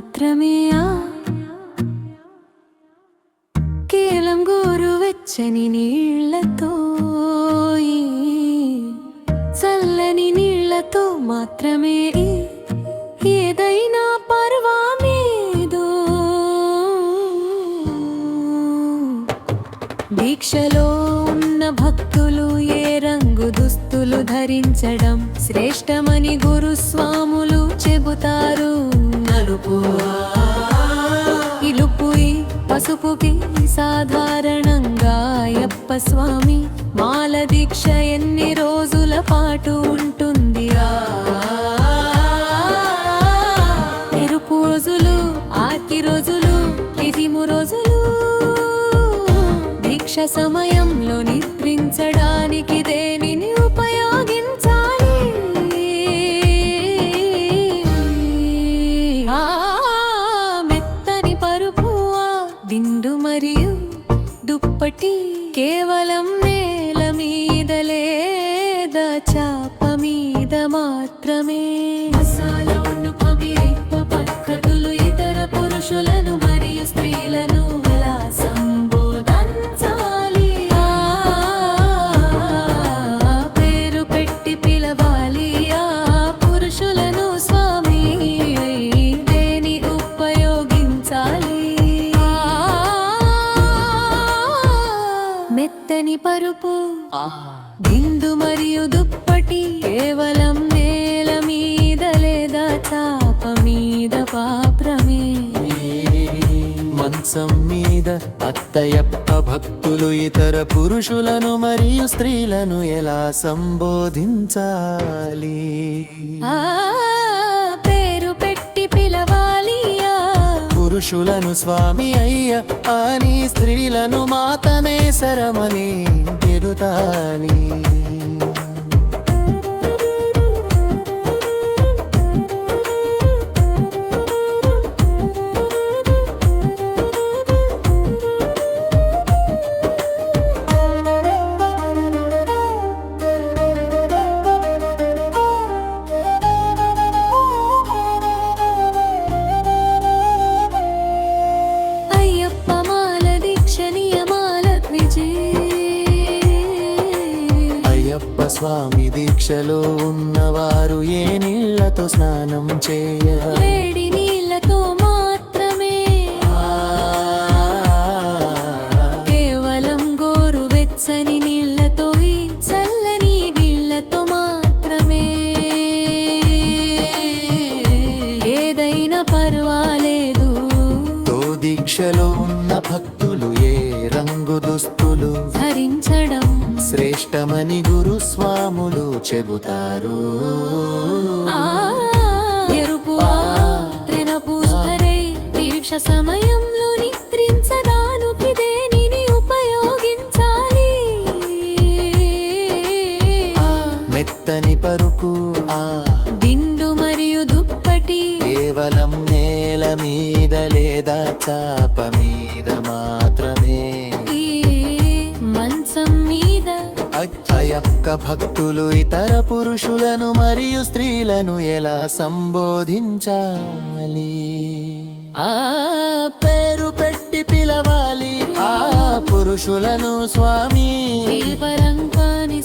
మాత్రమే కేవలం గోరువెచ్చని నీళ్లతో చల్లని నీళ్లతో మాత్రమే ఏదైనా పర్వాలేదు. దీక్షలో ఉన్న భక్తులు ఏ రంగు దుస్తులు ధరించడం శ్రేష్టమని గురుస్వాములు చెబుతారు. నలుపు ఇలుపుయి పసుపుకి సాధారణంగా అయ్యప్ప స్వామి మాల దీక్ష ఎన్ని రోజుల పాటు ఉంటుంది. ఎరుపు రోజులు, ఆకి రోజులు, ఇదిము రోజులు దీక్ష సమయంలో నిద్రించడానికి దేనిని ఉపయోగించాలి? మెత్తని పరుపు, దిండు మరియు దుప్పటి కేవలం నేల మీద లేదా చాప మీద మాత్రమే. మసాలా అయ్యప్ప పద్ధతులు ఇతర పురుషులను మరియు స్త్రీలను ఎలా సంబోధించాలి? పేరు పెట్టి పిలవాలి ఆ పురుషులను స్వామి దేని ఉపయోగించాలి? మెత్తని పరుపు, దిండు మరియు దుప్పటి కేవలం నేల మీద లేదా చాప మీద మాత్రమే. మంచం మీద అత్తయ్యప్ప భక్తులు ఇతర పురుషులను మరియు స్త్రీలను ఎలా సంబోధించాలి? పేరు పెట్టి పిలవాలి ఆ పురుషులను స్వామి అయ్య అని, స్త్రీలను మాతనే శరమని తిరుతాలి. స్వామి దీక్షలో ఉన్నవారు ఏ నీళ్లతో స్నానం చేయాలి? వేడి నీళ్లతో మాత్రమే. కేవలం గోరువెచ్చని నీళ్లతో చల్లని నీళ్లతో మాత్రమే ఏదైనా పర్వాలేదు. తో దీక్షలో ఉన్న భక్తులు ఏ రంగు దుస్తులు ధరించడం శ్రేష్టమని గురుస్వాములు చెబుతారు. ఎరుపు దీక్ష సమయంలో నిద్రించడానికి దేనిని ఉపయోగించాలి? మెత్తని పరుపు, దిండు మరియు దుప్పటి కేవలం నేల మీద లేదా చాప మీద మాత్రమే. మంచం మీద అయ్యప్ప భక్తులు ఇతర పురుషులను మరియు స్త్రీలను ఎలా సంబోధించాలి? పేరు పెట్టి పిలవాలి ఆ పురుషులను స్వామి పరంపాని